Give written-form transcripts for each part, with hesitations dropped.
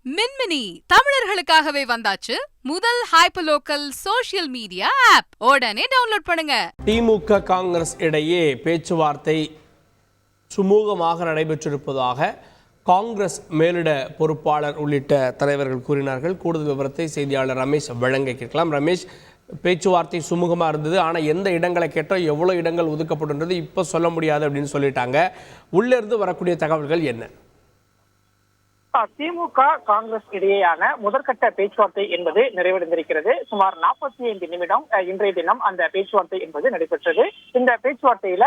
மின்மினி தமிழர்களுக்காகவே வந்தாச்சு முதல் hyperlocal social media app. உடனே டவுன்லோட் பண்ணுங்க. திமுக காங்கிரஸ் இடையே பேச்சுவார்த்தை சுமூகமாக நடைபெற்றிருப்பதாக காங்கிரஸ் மேலிட பொறுப்பாளர் உள்ளிட்ட தலைவர்கள் கூறினார்கள். கூடுதல் விவரத்தை செய்தியாளர் ரமேஷ் வழங்க கேட்கலாம். ரமேஷ், பேச்சுவார்த்தை சுமூகமாக இருந்தது, ஆனால் எந்த இடங்களை கேட்டோம், எவ்வளோ இடங்கள் ஒதுக்கப்பட்டுன்றது இப்போ சொல்ல முடியாது அப்படின்னு சொல்லிட்டாங்க. உள்ளிருந்து வரக்கூடிய தகவல்கள் என்ன? திமுக காங்கிரஸ் இடையேயான முதற்கட்ட பேச்சுவார்த்தை என்பது நிறைவடைந்திருக்கிறது. சுமார் 45 நிமிடம் இன்றைய தினம் அந்த பேச்சுவார்த்தை என்பது நடைபெற்றது. இந்த பேச்சுவார்த்தையில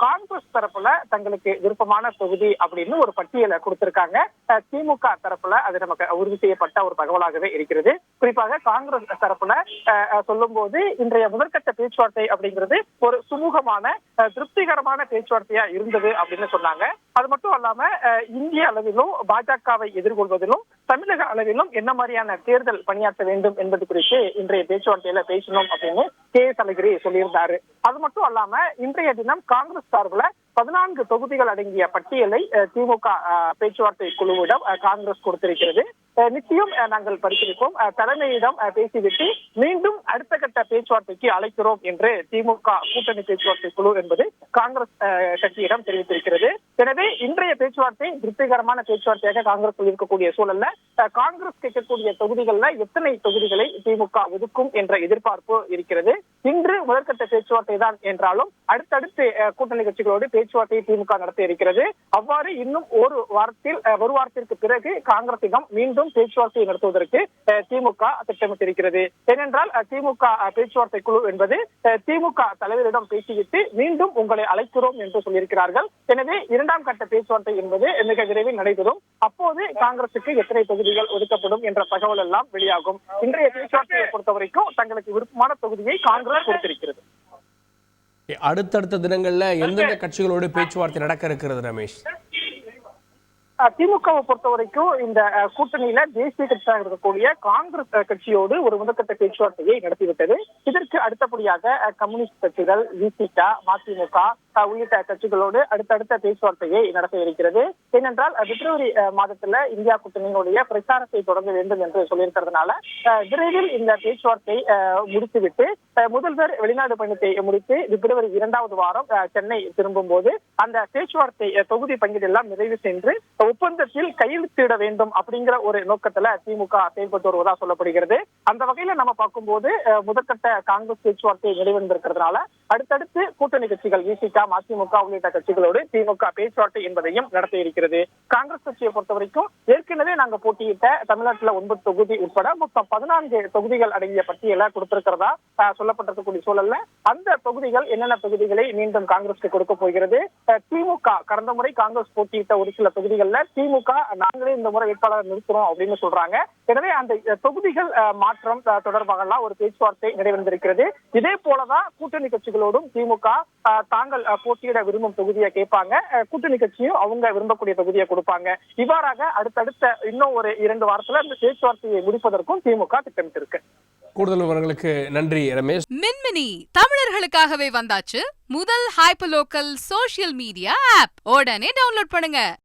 காங்கிரஸ் தரப்புல தங்களுக்கு விருப்பமான தொகுதி அப்படின்னு ஒரு பட்டியலை கொடுத்திருக்காங்க. திமுக தரப்புல அது நமக்கு உறுதி செய்யப்பட்ட ஒரு தகவலாகவே இருக்கிறது. குறிப்பாக காங்கிரஸ் தரப்புல சொல்லும் போது இன்றைய முதற்கட்ட பேச்சுவார்த்தை அப்படிங்கிறது ஒரு சுமூகமான திருப்திகரமான பேச்சுவார்த்தையா இருந்தது அப்படின்னு சொன்னாங்க. அது மட்டும் அல்லாம இந்திய அளவிலும் பாஜகவை எதிர்கொள்வதிலும் தமிழக அளவிலும் என்ன மாதிரியான தேர்தல் பணியாற்ற வேண்டும் என்பது குறித்து இன்றைய பேச்சுவார்த்தையில பேசணும் அப்படின்னு கே.எஸ். அழகிரி சொல்லியிருந்தாரு. அது மட்டும் அல்லாம இன்றைய தினம் காங்கிரஸ் சார்பில் 14 தொகுதிகள் அடங்கிய பட்டியலை திமுக பேச்சுவார்த்தை குழுவிடம் காங்கிரஸ் கொடுத்திருக்கிறது. நிச்சயம் நாங்கள் பரிசீலிப்போம், தலைமையிடம் பேசிவிட்டு மீண்டும் அடுத்த கட்ட பேச்சுவார்த்தைக்கு அழைக்கிறோம் என்று திமுக கூட்டணி பேச்சுவார்த்தை குழு என்பது காங்கிரஸ் கட்சியிடம் தெரிவித்திருக்கிறது. எனவே இன்றைய பேச்சுவார்த்தை திருப்திகரமான பேச்சுவார்த்தையாக காங்கிரஸ் இருக்கக்கூடிய சூழல்ல காங்கிரஸ் கேட்கக்கூடிய தொகுதிகள்ல எத்தனை தொகுதிகளை திமுக ஒதுக்கும் என்ற எதிர்பார்ப்பு இருக்கிறது. இன்று முதற்கட்ட பேச்சுவார்த்தை தான் என்றாலும் அடுத்தடுத்து கூட்டணி கட்சிகளோடு பேச்சுவார்த்தையை திமுக நடத்த இருக்கிறது. அவ்வாறு இன்னும் ஒரு வாரத்திற்கு பிறகு காங்கிரசிடம் மீண்டும் பேச்சுவார்த்தையை நடத்துவதற்கு திமுக திட்டமிட்டிருக்கிறது. ஏனென்றால் திமுக பேச்சுவார்த்தை குழு என்பது திமுக தலைவரிடம் பேசிவிட்டு மீண்டும் உங்களை அழைக்கிறோம் என்று சொல்லியிருக்கிறார்கள். எனவே இரண்டாம் கட்ட பேச்சுவார்த்தை என்பது மிக விரைவில் நடைபெறும். அப்போது காங்கிரசுக்கு எத்தனை தொகுதிகள் ஒதுக்கப்படும் என்ற தகவல் எல்லாம் வெளியாகும். இன்றைய பேச்சுவார்த்தையை பொறுத்த வரைக்கும் தங்களுக்கு விருப்பமான தொகுதியை காங்கிரஸ் கொடுத்திருக்கிறது. அடுத்தடுத்த தினங்கள்ல எந்தெந்த கட்சிகளோடு பேச்சுவார்த்தை நடக்க இருக்கிறது ரமேஷ்? திமுகவை பொறுத்த வரைக்கும் இந்த கூட்டணியில தேசிய கட்சியாக இருக்கக்கூடிய காங்கிரஸ் கட்சியோடு ஒரு முதற்கட்ட பேச்சுவார்த்தையை நடத்திவிட்டது. இதற்கு அடுத்தபடியாக கம்யூனிஸ்ட் கட்சிகள், விசிக, மதிமுக உள்ளிட்ட கட்சிகளோடு அடுத்தடுத்த பேச்சுவார்த்தையை நடத்த இருக்கிறது. ஏனென்றால் பிப்ரவரி மாதத்துல இந்தியா கூட்டணியினுடைய பிரச்சாரத்தை தொடங்க வேண்டும் என்று சொல்லியிருக்கிறதுனால விரைவில் இந்த பேச்சுவார்த்தை முடித்துவிட்டு முதல்வர் வெளிநாடு பயணத்தை முடித்து பிப்ரவரி 2வது வாரம் சென்னை திரும்பும் போது அந்த பேச்சுவார்த்தை தொகுதி பங்கீடு எல்லாம் நிறைவு சென்று ஒப்பந்தத்தில் கையெழுத்திட வேண்டும் அப்படிங்கிற ஒரு நோக்கத்துல திமுக செயல்பட்டு வருவதா சொல்லப்படுகிறது. அந்த வகையில நம்ம பார்க்கும்போது முதற்கட்ட காங்கிரஸ் பேச்சுவார்த்தை நிறைவடைந்திருக்கிறதுனால அடுத்தடுத்து கூட்டணி கட்சிகள் விசிக, மதிமுக உள்ளிட்ட கட்சிகளோடு திமுக பேச்சுவார்த்தை என்பதையும் நடத்த இருக்கிறது. காங்கிரஸ் கட்சியை பொறுத்த வரைக்கும் ஏற்கனவே நாங்க போட்டியிட்ட தமிழ்நாட்டில் 9 தொகுதி உட்பட மொத்தம் 14 தொகுதிகள் அடங்கிய பட்டியலை கொடுத்திருக்கிறதா சொல்லப்பட்டிருக்கக்கூடிய சூழல்ல அந்த தொகுதிகள் என்னென்ன தொகுதிகளை மீண்டும் காங்கிரஸ்க்கு கொடுக்க போகிறது. திமுக கடந்த முறை காங்கிரஸ் போட்டியிட்ட ஒரு சில தொகுதிகள்ல திமுக நாங்களே இந்த முறை வேட்பாளர் நிறுத்துறோம் அப்படின்னு சொல்றாங்க. எனவே அந்த தொகுதிகள் மாற்றம் தொடர்பாக எல்லாம் ஒரு பேச்சுவார்த்தை நிறைவடைந்திருக்கிறது. இதே போலதான் கூட்டணி கட்சிகளோடும் திமுக தாங்கள் போட்டியிட விரும்பும் தொகுதியை கேட்பாங்க, கூட்டணி கட்சியும் அவங்க விரும்பக்கூடிய தொகுதியை கொடுப்பாங்க. இவ்வாறாக அடுத்தடுத்த இன்னும் ஒரு 2 வாரத்துல இந்த பேச்சுவார்த்தையை முடிப்பதற்கும் திமுக திட்டமிட்டிருக்கு. கூடுதல் விவரங்களுக்கு நன்றி ரமேஷ். மின்மினி தமிழர்களுக்காகவே வந்தாச்சு முதல் ஹைப்பர்லோக்கல் சோஷியல் மீடியா ஆப். உடனே டவுன்லோட் பண்ணுங்க.